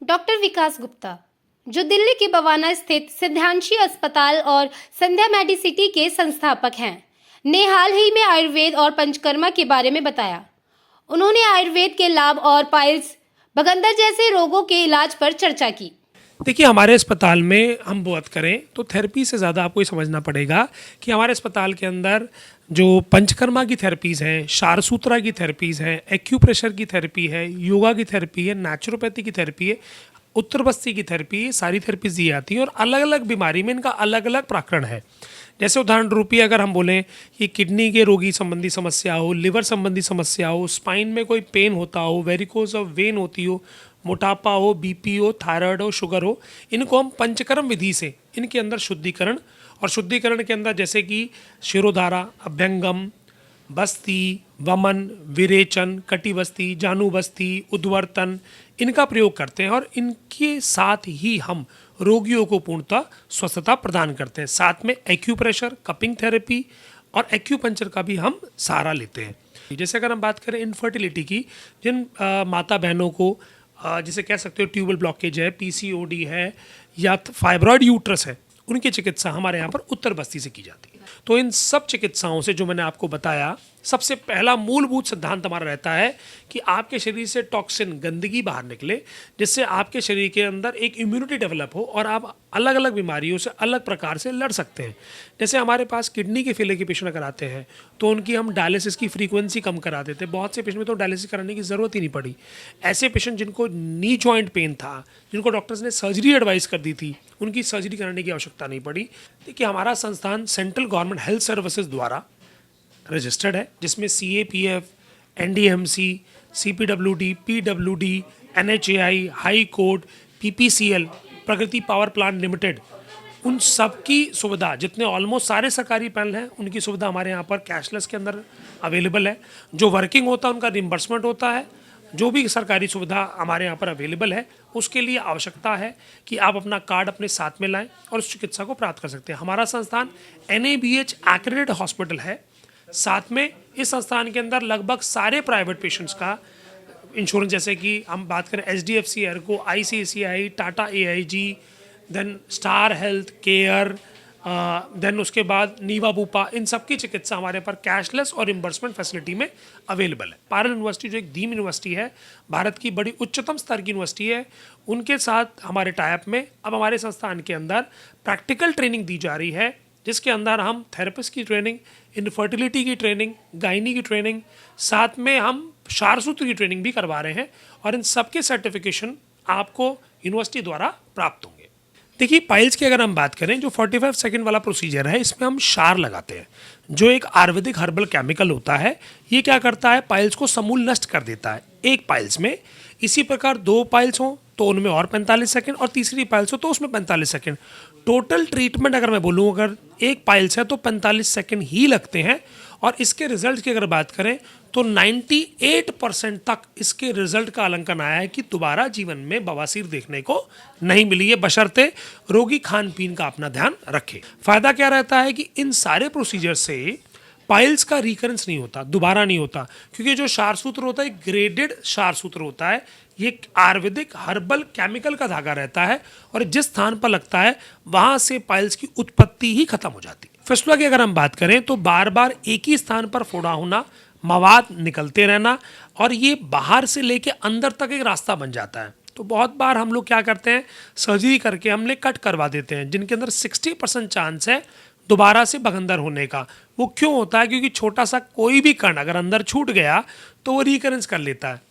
Doctor विकास गुप्ता, जो दिल्ली के बवाना स्थित सिद्धांशी अस्पताल और संध्या मेडिसिटी के संस्थापक हैं, ने हाल ही में आयुर्वेद और पंचकर्मा के बारे में बताया। उन्होंने आयुर्वेद के लाभ और पाइल्स, भगंदर जैसे रोगों के इलाज पर चर्चा की। देखिए, हमारे अस्पताल में हम बात करें तो थेरेपी से ज़्यादा आपको ये समझना पड़ेगा कि हमारे अस्पताल के अंदर जो पंचकर्मा की थेरेपीज़ हैं, शारसूत्रा की थेरेपीज़ हैं, एक्यूप्रेशर की थेरेपी है, योगा की थेरेपी है, नेचुरोपैथी की थेरेपी है, उत्तर बस्ती की थेरेपी है, सारी थेरेपीज दी जाती हैं और अलग अलग बीमारी में इनका अलग अलग प्रकरण है। जैसे उदाहरण रूपी अगर हम बोलें कि किडनी के रोगी संबंधी समस्या हो, लिवर संबंधी समस्या हो, स्पाइन में कोई पेन होता हो, वेरिकोज ऑफ वेन होती हो, मोटापा हो, बीपी हो, थायराइड हो, शुगर हो, इनको हम पंचकर्म विधि से इनके अंदर शुद्धिकरण, और शुद्धिकरण के अंदर जैसे कि शिरोधारा, अभ्यंगम, बस्ती, वमन, विरेचन, कटिबस्ती, जानुबस्ती, उद्वर्तन, इनका प्रयोग करते हैं और इनके साथ ही हम रोगियों को पूर्णतः स्वस्थता प्रदान करते हैं। साथ में एक्यूप्रेशर, कपिंग थेरेपी और एक्यूपंक्चर का भी हम सहारा लेते हैं। जैसे अगर हम बात करें इनफर्टिलिटी की, जिन माता बहनों को जिसे कह सकते हो ट्यूबल ब्लॉकेज है, पीसीओडी है या फाइब्रॉयड यूट्रस है, उनकी चिकित्सा हमारे यहाँ पर उत्तर बस्ती से की जाती है। तो इन सब चिकित्साओं से जो मैंने आपको बताया, सबसे पहला मूलभूत सिद्धांत हमारा रहता है कि आपके शरीर से टॉक्सिन, गंदगी बाहर निकले, जिससे आपके शरीर के अंदर एक इम्यूनिटी डेवलप हो और आप अलग अलग बीमारियों से अलग प्रकार से लड़ सकते हैं। जैसे हमारे पास किडनी के फेलियर के पेशेंट अगर आते हैं तो उनकी हम डायलिसिस की फ्रीक्वेंसी कम करा देते हैं। बहुत से पेशेंट में तो डायलिसिस कराने की ज़रूरत ही नहीं पड़ी। ऐसे पेशेंट जिनको नी जॉइंट पेन था, जिनको डॉक्टर्स ने सर्जरी एडवाइस कर दी थी, उनकी सर्जरी कराने की आवश्यकता नहीं पड़ी। देखिए, हमारा संस्थान सेंट्रल गवर्नमेंट हेल्थ सर्विसेज द्वारा रजिस्टर्ड है, जिसमें CAPF, NDMC, CPWD, PWD, NHAI, high court, PPCL, प्रगति पावर प्लांट लिमिटेड, उन सब की सुविधा, जितने ऑलमोस्ट सारे सरकारी पैनल हैं, उनकी सुविधा हमारे यहाँ पर कैशलेस के अंदर अवेलेबल है। जो वर्किंग होता है उनका रिम्बर्समेंट होता है। जो भी सरकारी सुविधा हमारे यहाँ पर अवेलेबल है, उसके लिए आवश्यकता है कि आप अपना कार्ड अपने साथ में लाएं और उस चिकित्सा को प्राप्त कर सकते हैं। हमारा संस्थान NABH एक्रेडिटेड हॉस्पिटल है। साथ में इस संस्थान के अंदर लगभग सारे प्राइवेट पेशेंट्स का इंश्योरेंस, जैसे कि हम बात करें HDFC Ergo, ICICI, Tata AIG, then Star Health care, then उसके बाद नीवा बूपा, इन सब की चिकित्सा हमारे पर कैशलेस और रिम्बर्समेंट फैसिलिटी में अवेलेबल है। पारुल यूनिवर्सिटी जो एक डीम्ड यूनिवर्सिटी है, भारत की बड़ी उच्चतम स्तर की यूनिवर्सिटी है, उनके साथ हमारे टाइप में अब हमारे संस्थान के अंदर प्रैक्टिकल ट्रेनिंग दी जा रही है, जिसके अंदर हम थेरेपिस्ट की ट्रेनिंग, इनफर्टिलिटी की ट्रेनिंग, गायनी की ट्रेनिंग, साथ में हम शारसूत्र की ट्रेनिंग भी करवा रहे हैं और इन सब के सर्टिफिकेशन आपको यूनिवर्सिटी द्वारा प्राप्त होंगे। देखिए, पाइल्स की अगर हम बात करें, जो 45 सेकंड वाला प्रोसीजर है, इसमें हम शार लगाते हैं, जो एक आयुर्वेदिक हर्बल केमिकल होता है। ये क्या करता है, पाइल्स को समूल नष्ट कर देता है एक पाइल्स में। इसी प्रकार 2 पाइल्स हों तो उनमें और 45 सेकंड, और तीसरी पाइल्स हो तो उसमें 45 सेकंड। टोटल ट्रीटमेंट अगर मैं बोलूँ, अगर एक पाइल्स है तो 45 सेकंड ही लगते हैं। और इसके रिजल्ट की अगर बात करें तो 98% तक इसके रिजल्ट का आंकलन आया है कि दोबारा जीवन में बवासीर देखने को नहीं मिली है, बशर्ते रोगी खान पीन का अपना ध्यान रखे। फायदा क्या रहता है कि इन सारे प्रोसीजर से पाइल्स का रिकरेंस नहीं होता, दोबारा नहीं होता, क्योंकि जो शारसूत्र होता है ग्रेडेड शारसूत्र होता है। ये आयुर्वेदिक हर्बल केमिकल का धागा रहता है और जिस स्थान पर लगता है वहां से पाइल्स की उत्पत्ति ही खत्म हो जाती है। फिस्टुला की अगर हम बात करें तो बार बार एक ही स्थान पर फोड़ा होना, मवाद निकलते रहना, और ये बाहर से लेके अंदर तक एक रास्ता बन जाता है। तो बहुत बार हम लोग क्या करते हैं, सर्जरी करके हमने कट करवा देते हैं, जिनके अंदर 60% चांस है दोबारा से भगंदर होने का। वो क्यों होता है, क्योंकि छोटा सा कोई भी कण अगर अंदर छूट गया तो वो रिकरेंस कर लेता है।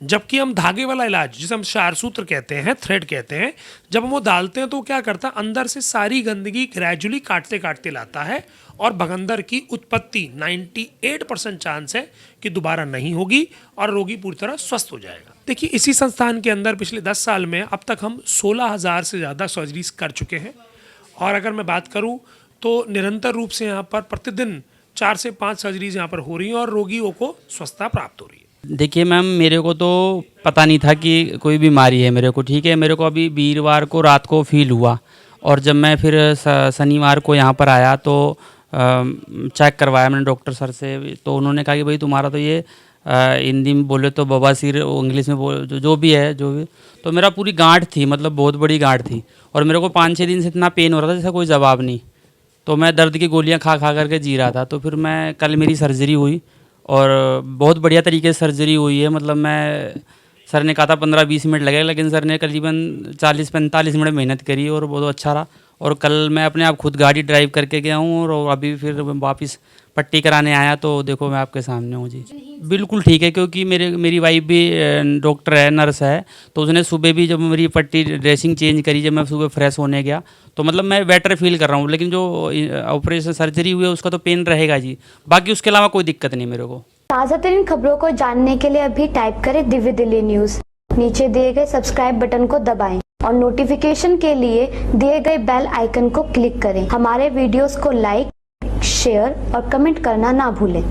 जबकि हम धागे वाला इलाज, जिसे हम शारसूत्र कहते हैं, थ्रेड कहते हैं, जब हम वो डालते हैं तो क्या करता है, अंदर से सारी गंदगी ग्रेजुअली काटते काटते लाता है और भगंदर की उत्पत्ति 98% चांस है कि दोबारा नहीं होगी और रोगी पूरी तरह स्वस्थ हो जाएगा। देखिए, इसी संस्थान के अंदर पिछले 10 साल में अब तक हम 16,000 से ज़्यादा सर्जरीज कर चुके हैं। और अगर मैं बात करूँ तो निरंतर रूप से यहाँ पर प्रतिदिन 4 से 5 सर्जरीज यहाँ पर हो रही हैं और रोगियों को स्वस्थता प्राप्त हो रही है। देखिए मैम, मेरे को तो पता नहीं था कि कोई बीमारी है मेरे को, ठीक है। मेरे को अभी वीरवार को रात को फील हुआ और जब मैं फिर शनिवार को यहाँ पर आया तो चेक करवाया मैंने डॉक्टर सर से, तो उन्होंने कहा कि भाई तुम्हारा तो ये हिंदी में बोले तो बवासीर, इंग्लिश में बोले जो भी है, जो भी। तो मेरा पूरी गांठ थी, मतलब बहुत बड़ी गांठ थी, और मेरे को 5-6 दिन से इतना पेन हो रहा था जैसा कोई जवाब नहीं। तो मैं दर्द की गोलियां खा खा करके जी रहा था। तो फिर मैं कल मेरी सर्जरी हुई, और बहुत बढ़िया तरीके से सर्जरी हुई है। मतलब मैं, सर ने कहा था 15-20 मिनट लगेगा, लेकिन सर ने करीबन 40-45 मिनट मेहनत करी और बहुत अच्छा रहा। और कल मैं अपने आप खुद गाड़ी ड्राइव करके गया हूँ, और अभी फिर वापस पट्टी कराने आया। तो देखो मैं आपके सामने हूँ जी, बिल्कुल ठीक है। क्योंकि मेरी वाइफ भी डॉक्टर है, नर्स है। तो उसने सुबह भी जब मेरी पट्टी ड्रेसिंग चेंज करी, जब मैं सुबह फ्रेश होने गया, तो मतलब मैं बेटर फील कर रहा हूँ। लेकिन जो ऑपरेशन सर्जरी हुई है उसका तो पेन रहेगा जी, बाकी उसके अलावा कोई दिक्कत नहीं मेरे को। ताज़ा तरीन खबरों को जानने के लिए अभी टाइप करें दिव्य दिल्ली न्यूज़। नीचे दिए गए सब्सक्राइब बटन को दबाएं और नोटिफिकेशन के लिए दिए गए बेल आइकन को क्लिक करें। हमारे वीडियोस को लाइक, शेयर और कमेंट करना ना भूलें।